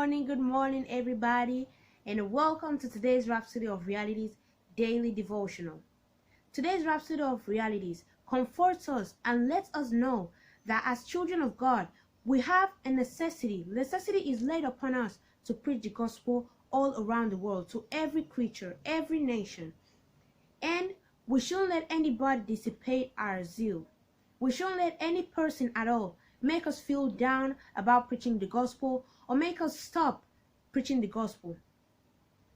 good morning, everybody, and welcome to today's Rhapsody of Realities daily devotional. Today's Rhapsody of Realities comforts us and lets us know that as children of God, we have a necessity. Necessity is laid upon us to preach the gospel all around the world to every creature, every nation. And we shouldn't let anybody dissipate our zeal. We shouldn't let any person at all make us feel down about preaching the gospel or make us stop preaching the gospel.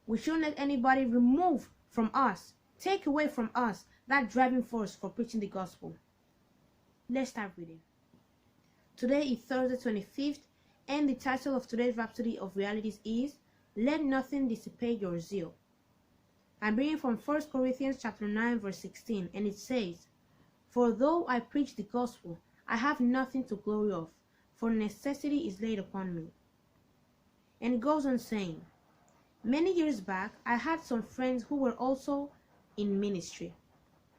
We shouldn't let anybody remove from us, take away from us that driving force for preaching the gospel. Let's start reading. Today is Thursday 25th, and the title of today's Rhapsody of Realities is Let Nothing Dissipate Your Zeal. I'm reading from 1 Corinthians chapter 9 verse 16, and it says, For though I preach the gospel, I have nothing to glory of, for necessity is laid upon me. And it goes on saying, Many years back, I had some friends who were also in ministry.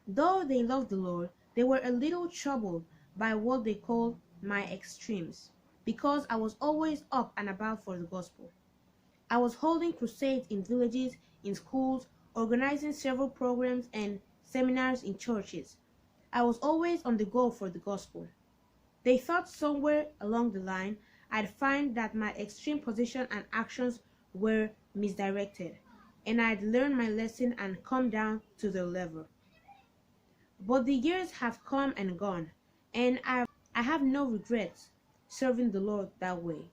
Though they loved the Lord, they were a little troubled by what they called my extremes, because I was always up and about for the gospel. I was holding crusades in villages, in schools, organizing several programs and seminars in churches. I was always on the go for the gospel. They thought somewhere along the line I'd find that my extreme position and actions were misdirected, and I'd learned my lesson and come down to their level. But the years have come and gone, and I have no regrets serving the Lord that way.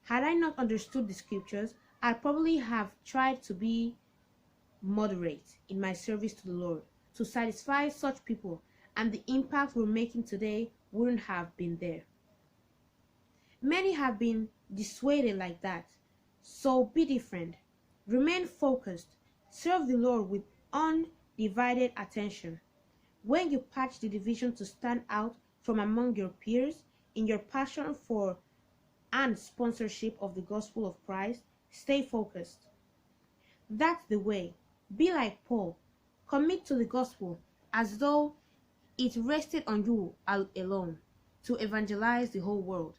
Had I not understood the scriptures, I'd probably have tried to be moderate in my service to the Lord, to satisfy such people, and the impact we're making today wouldn't have been there. Many have been dissuaded like that, so be different. Remain focused. Serve the Lord with undivided attention. When you patch the division to stand out from among your peers in your passion for and sponsorship of the gospel of Christ, stay focused. That's the way. Be like Paul. Commit to the gospel as though it rested on you alone to evangelize the whole world.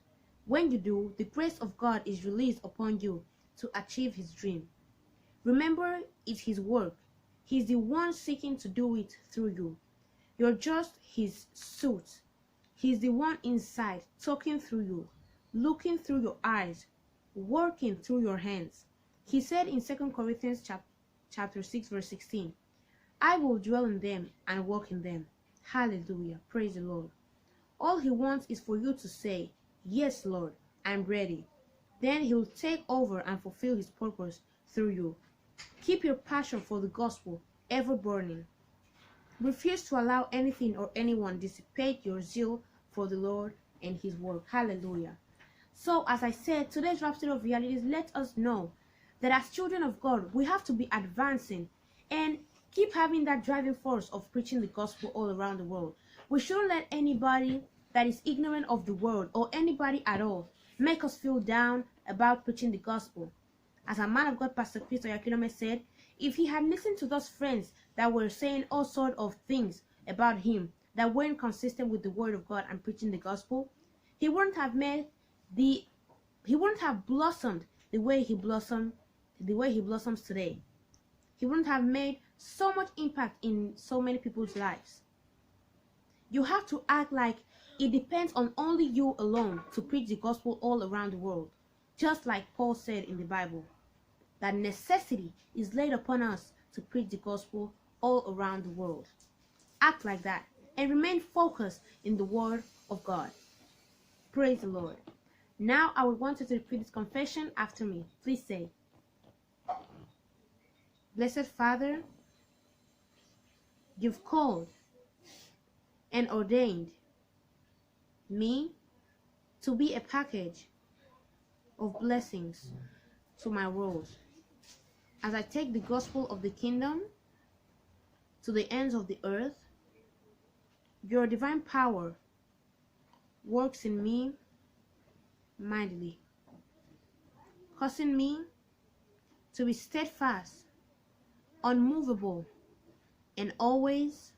When you do, the grace of God is released upon you to achieve his dream. Remember, it's his work. He's the one seeking to do it through you. You're just his suit. He's the one inside, talking through you, looking through your eyes, working through your hands. He said in 2 Corinthians chapter 6 verse 16, I will dwell in them and walk in them. Hallelujah. Praise the Lord. All he wants is for you to say, Yes, Lord, I'm ready. Then he'll take over and fulfill his purpose through you. Keep your passion for the gospel ever burning. Refuse to allow anything or anyone dissipate your zeal for the Lord and his work. Hallelujah. So, as I said, today's Rhapsody of Realities let us know that as children of God, we have to be advancing and keep having that driving force of preaching the gospel all around the world. We shouldn't let anybody that is ignorant of the word or anybody at all make us feel down about preaching the gospel. As a man of God, Pastor Chris Oyakhilome said, if he had listened to those friends that were saying all sorts of things about him that weren't consistent with the word of God and preaching the gospel, he wouldn't have blossomed the way he blossoms today. He wouldn't have made so much impact in so many people's lives. You have to act like it depends on only you alone to preach the gospel all around the world, just like Paul said in the Bible, that necessity is laid upon us to preach the gospel all around the world. Act like that and remain focused in the word of God. Praise the Lord. Now I would want you to repeat this confession after me. Please say, Blessed Father, you've called and ordained me to be a package of blessings to my world. As I take the gospel of the kingdom to the ends of the earth, your divine power works in me mightily, causing me to be steadfast, unmovable, and always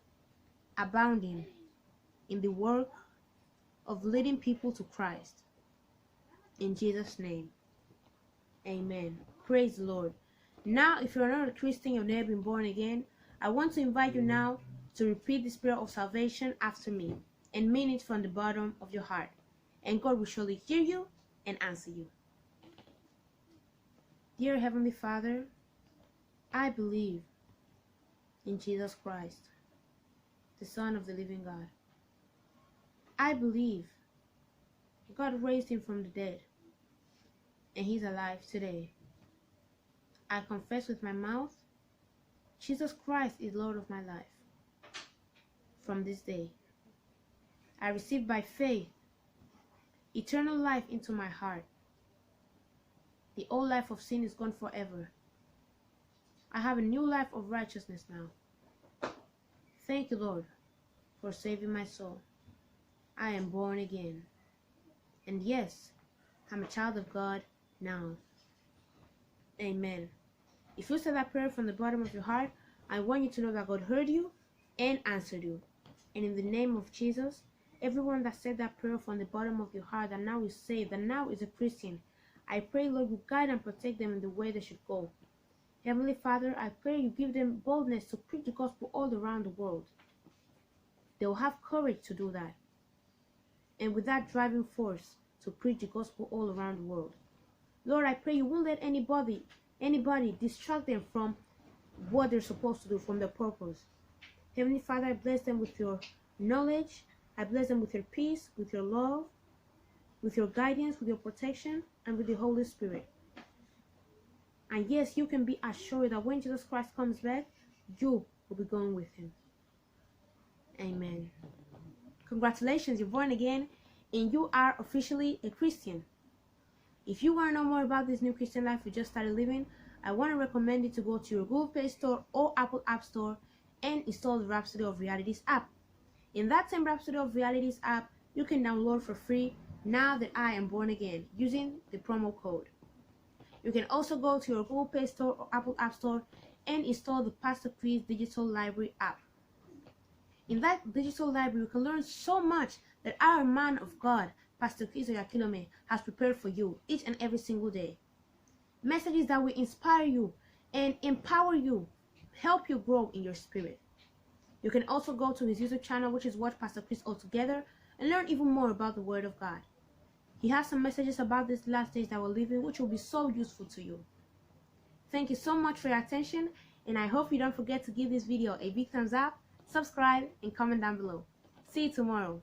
abounding in the work of leading people to Christ. In Jesus' name, Amen. Praise the Lord. Now, if you're not a Christian, you've never been born again, I want to invite you now to repeat this prayer of salvation after me and mean it from the bottom of your heart. And God will surely hear you and answer you. Dear Heavenly Father, I believe in Jesus Christ, the Son of the living God. I believe God raised him from the dead and he's alive today. I confess with my mouth, Jesus Christ is Lord of my life. From this day, I receive by faith eternal life into my heart. The old life of sin is gone forever. I have a new life of righteousness now. Thank you, Lord, for saving my soul. I am born again. And yes, I'm a child of God now. Amen. If you said that prayer from the bottom of your heart, I want you to know that God heard you and answered you. And in the name of Jesus, everyone that said that prayer from the bottom of your heart that now is saved, that now is a Christian, I pray, Lord, you guide and protect them in the way they should go. Heavenly Father, I pray you give them boldness to preach the gospel all around the world. They will have courage to do that. And with that driving force to preach the gospel all around the world. Lord, I pray you won't let anybody distract them from what they're supposed to do, from their purpose. Heavenly Father, I bless them with your knowledge. I bless them with your peace, with your love, with your guidance, with your protection, and with the Holy Spirit. And yes, you can be assured that when Jesus Christ comes back, you will be going with him. Amen. Congratulations, you're born again, and you are officially a Christian. If you want to know more about this new Christian life you just started living, I want to recommend you to go to your Google Play Store or Apple App Store and install the Rhapsody of Realities app. In that same Rhapsody of Realities app, you can download for free Now That I Am Born Again using the promo code. You can also go to your Google Play Store or Apple App Store and install the Pastor Chris Digital Library app. In that digital library, you can learn so much that our man of God, Pastor Chris Oyakhilome, has prepared for you each and every single day. Messages that will inspire you and empower you, help you grow in your spirit. You can also go to his YouTube channel, which is Watch Pastor Chris Altogether, and learn even more about the Word of God. He has some messages about these last days that we're living, which will be so useful to you. Thank you so much for your attention, and I hope you don't forget to give this video a big thumbs up, subscribe, and comment down below. See you tomorrow.